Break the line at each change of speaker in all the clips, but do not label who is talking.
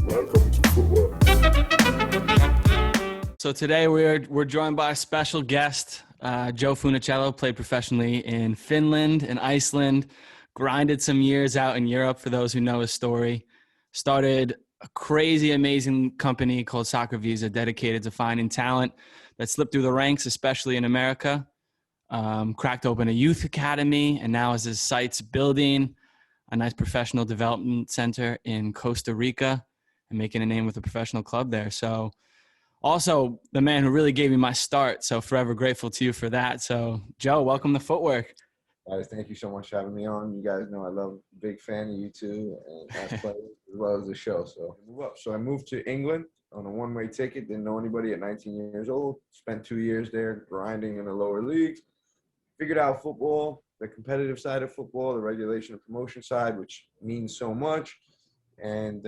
Welcome to Footwork.
So today we're joined by a special guest, Joe Funicello. Played professionally in Finland and Iceland, grinded some years out in Europe for those who know his story. Started a crazy, amazing company called SoccerViza, dedicated to finding talent that slipped through the ranks, especially in America. Cracked open a youth academy, and now as his site's building a nice professional development center in Costa Rica and making a name with a professional club there. So also the man who really gave me my start. So forever grateful to you for that. So Joe, welcome to Footwork.
Guys, thank you so much for having me on. You guys know I love, big fan of you too, and as players as well as the show. So I moved to England on a one-way ticket. Didn't know anybody at 19 years old. Spent 2 years there grinding in the lower leagues. Figured out football, the competitive side of football, the regulation and promotion side, which means so much. And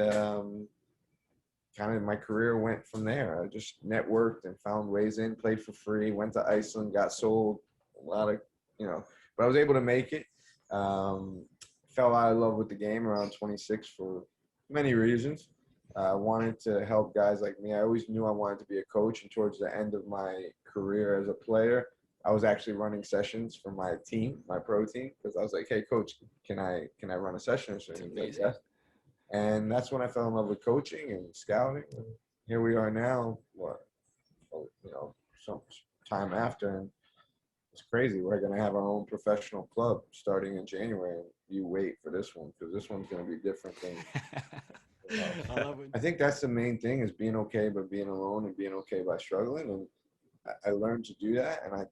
kind of my career went from there. I just networked and found ways in, played for free, went to Iceland, got sold, a lot of, but I was able to make it. Fell out of love with the game around 26 for many reasons. Wanted to help guys like me. I always knew I wanted to be a coach, and towards the end of my career as a player, I was actually running sessions for my team, my pro team, because I was like, "Hey, coach, can I run a session?" So he was like, "Yes." And that's when I fell in love with coaching and scouting. And here we are now, some time after, and it's crazy. We're going to have our own professional club starting in January. And you wait for this one, because this one's going to be different than. I think that's the main thing, is being okay by being alone and being okay by struggling. And I learned to do that, and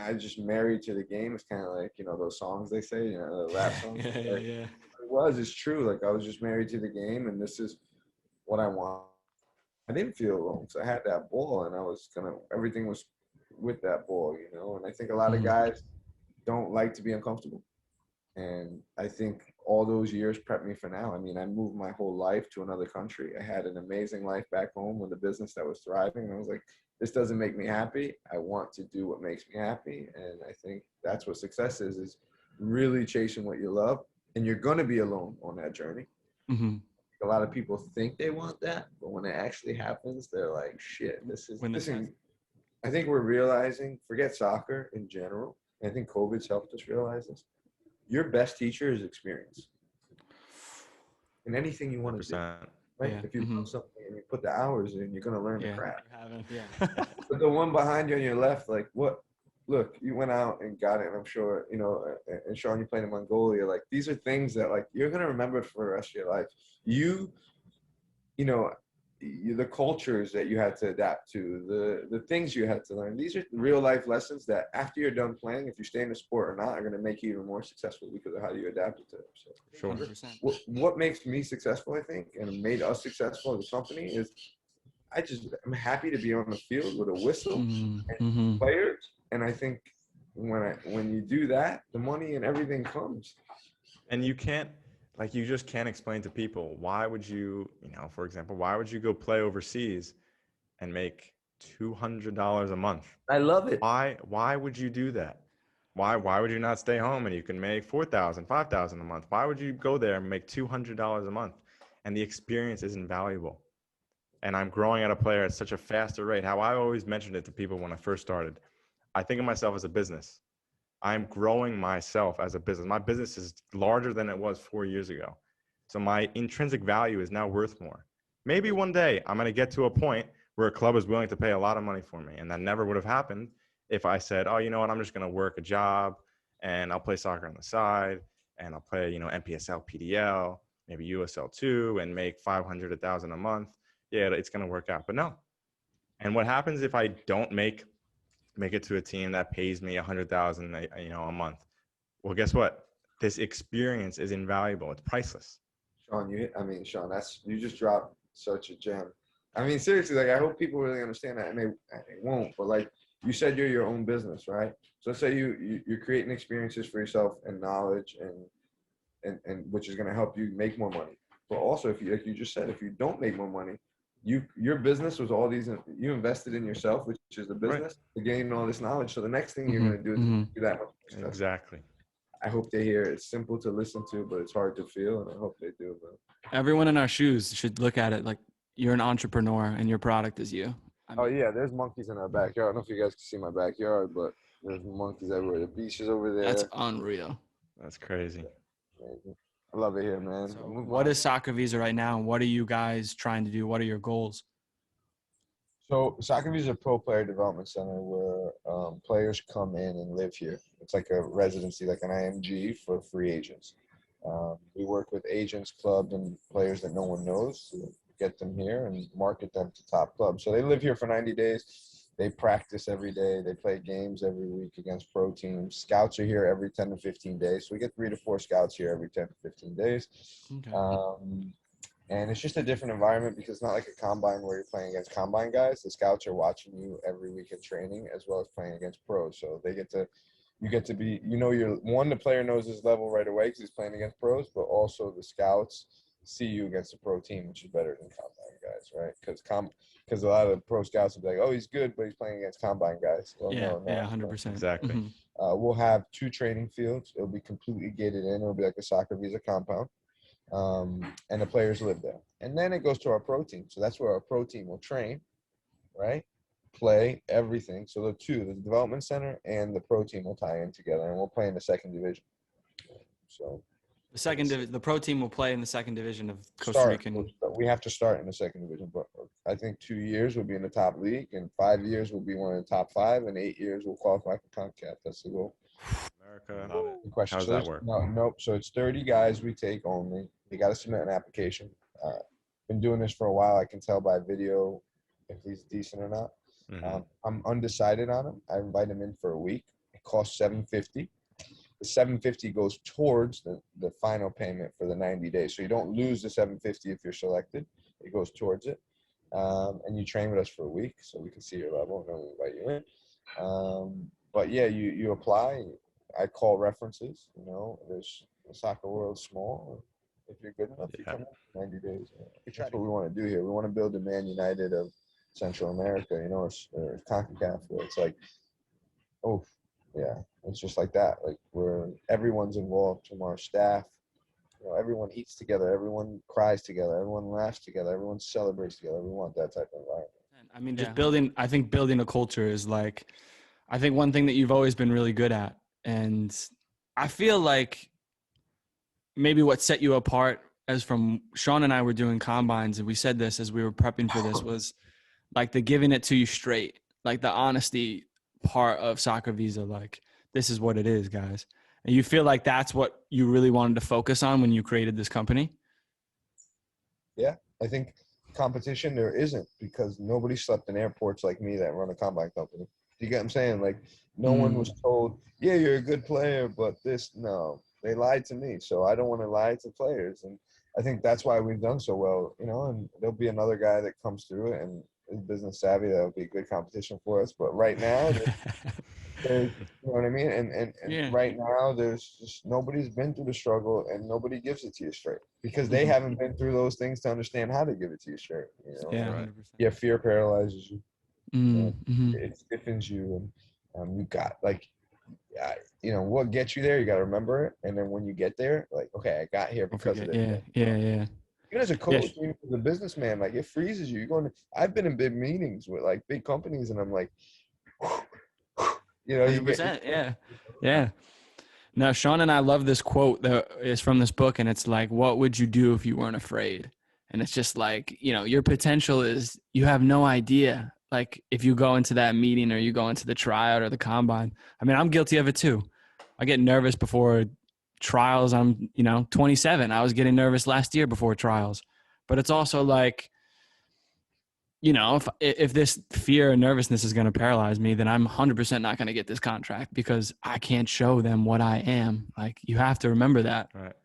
I just married to the game. It's kind of like, those songs they say, the rap songs.
Yeah.
It's true. Like, I was just married to the game, and this is what I want. I didn't feel alone, so I had that ball, and everything was with that ball, and I think a lot of guys don't like to be uncomfortable. And I think all those years prepped me for now. I mean, I moved my whole life to another country. I had an amazing life back home with a business that was thriving. And I was like, this doesn't make me happy. I want to do what makes me happy. And I think that's what success is really chasing what you love. And you're going to be alone on that journey.
Mm-hmm.
A lot of people think they want that, but when it actually happens, they're like, shit, I think we're realizing, forget soccer in general. I think COVID's helped us realize this. Your best teacher is experience. In anything you want to do, right?
Yeah.
If you do something and you put the hours in, you're going to learn the craft.
Yeah.
But the one behind you on your left, like, what? Look, you went out and got it, and I'm sure, and Sean, you played in Mongolia. Like, these are things that, like, you're going to remember for the rest of your life. The cultures that you had to adapt to, the things you had to learn. These are real life lessons that after you're done playing, if you stay in the sport or not, are going to make you even more successful because of how you adapted to it. So,
Sure.
What makes me successful, I think, and made us successful as a company is I'm happy to be on the field with a whistle and players. And I think when you do that, the money and everything comes.
And you just can't explain to people, why would you, for example, why would you go play overseas and make $200 a month?
I love it.
Why would you do that? Why would you not stay home and you can make $4,000, $5,000 a month? Why would you go there and make $200 a month? And the experience is invaluable. And I'm growing at a player at such a faster rate. How I always mentioned it to people when I first started, I think of myself as a business. I'm growing myself as a business. My business is larger than it was 4 years ago. So my intrinsic value is now worth more. Maybe one day I'm going to get to a point where a club is willing to pay a lot of money for me. And that never would have happened if I said, oh, you know what, I'm just going to work a job and I'll play soccer on the side and I'll play, NPSL, PDL, maybe USL 2 and make 500, 1,000 a month. Yeah, it's going to work out. But no. And what happens if I don't make it to a team that pays me 100,000, a month? Well, guess what? This experience is invaluable. It's priceless.
Sean, you just dropped such a gem. I mean, seriously, like, I hope people really understand that, and they won't. But like you said, you're your own business, right? So let's say you're creating experiences for yourself and knowledge, and which is going to help you make more money. But also, if you, like you just said, if you don't make more money, your business was all these, you invested in yourself, which is the business, to gain all this knowledge. So the next thing you're going to do is do that much.
Exactly.
I hope they hear it. It's simple to listen to, but it's hard to feel, and I hope they do, man.
Everyone in our shoes should look at it like you're an entrepreneur and your product is you.
Oh yeah, there's monkeys in our backyard. I don't know if you guys can see my backyard, but there's monkeys everywhere. The beach is over there.
That's unreal.
That's crazy.
I love it here, man.
So what is SoccerViza right now? What are you guys trying to do? What are your goals?
So SoccerViza is a pro player development center where players come in and live here. It's like a residency, like an IMG for free agents. We work with agents, clubs, and players that no one knows to get them here and market them to top clubs. So they live here for 90 days. They practice every day. They play games every week against pro teams. Scouts are here every 10 to 15 days. So we get 3 to 4 scouts here every 10 to 15 days. Okay. And it's just a different environment because it's not like a combine where you're playing against combine guys. The scouts are watching you every week in training as well as playing against pros. So you get to be, the player knows his level right away because he's playing against pros, but also the scouts see you against a pro team, which is better than combine guys, right? Because a lot of the pro scouts will be like, oh, he's good, but he's playing against combine guys. Well,
yeah,
no,
100%.
Exactly.
Mm-hmm.
We'll have 2 training fields. It'll be completely gated in. It'll be like a SoccerViza compound. And the players live there. And then it goes to our pro team. So that's where our pro team will train, right? Play, everything. So the development center and the pro team will tie in together, and we'll play in the 2nd division. So
the pro team will play in the 2nd division of Costa Rica.
We have to start in the 2nd division, but I think 2 years we'll be in the top league, and 5 years we'll be one of the top 5, and 8 years we'll qualify for CONCACAF. That's the goal.
America,
question.
How does that work?
Nope. So it's 30 guys we take only. You got to submit an application. Been doing this for a while. I can tell by video if he's decent or not. Mm-hmm. I'm undecided on him. I invite him in for a week. It costs $750. The $750 goes towards the final payment for the 90 days. So you don't lose the $750 if you're selected. It goes towards it. And you train with us for a week so we can see your level and then we invite you in. But yeah, you apply. I call references. There's the soccer world's small. If you're good enough, you come in 90 days. That's what we want to do here. We want to build the Man United of Central America, or CONCACAF, where it's like, oh, yeah, it's just like that. Like where everyone's involved from our staff. Everyone eats together. Everyone cries together. Everyone laughs together. Everyone celebrates together. We want that type of environment.
I mean, just building a culture is like, I think one thing that you've always been really good at. And I feel like maybe what set you apart as from Sean and I were doing combines, and we said this as we were prepping for this, was like the giving it to you straight, like the honesty part of SoccerViza. Like, this is what it is, guys. And you feel like that's what you really wanted to focus on when you created this company?
Yeah, I think competition there isn't, because nobody slept in airports like me that run a combine company. You get what I'm saying? Like, no one was told, yeah, you're a good player, but no. They lied to me, so I don't want to lie to players. And I think that's why we've done so well, and there'll be another guy that comes through it and is business savvy. That'll be good competition for us. But right now, there's, you know what I mean? And right now, there's just nobody's been through the struggle, and nobody gives it to you straight because they haven't been through those things to understand how to give it to you straight.
Yeah, 100%.
Yeah, fear paralyzes you.
Mm-hmm.
It stiffens you, and you got what gets you there, you got to remember it. And then when you get there, like, okay, I got here because of it. Yeah. Even as a coach, even as a businessman, like, it freezes you. I've been in big meetings with like big companies, and I'm like,
100%. Yeah. Now, Sean and I love this quote that is from this book, and it's like, what would you do if you weren't afraid? And it's just like, your potential is, you have no idea. Like, if you go into that meeting or you go into the tryout or the combine, I mean, I'm guilty of it too. I get nervous before trials. I'm, 27. I was getting nervous last year before trials. But it's also like, if this fear and nervousness is going to paralyze me, then I'm 100% not going to get this contract because I can't show them what I am. Like, you have to remember that.
Right.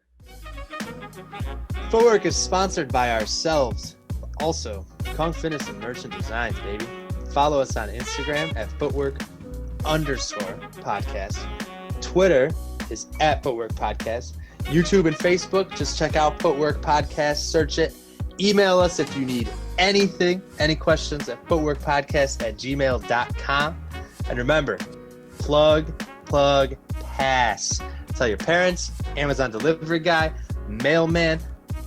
Footwork is sponsored by ourselves. Also, Kung Fitness and Merchant Designs, baby. Follow us on Instagram at Footwork_podcast. Twitter is at Footwork Podcast. YouTube and Facebook, just check out Footwork Podcast, search it. Email us if you need anything, any questions at footworkpodcast@gmail.com. And remember, plug, pass. Tell your parents, Amazon delivery guy, mailman,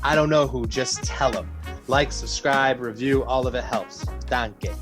I don't know who, just tell them. Like, subscribe, review, all of it helps. Danke.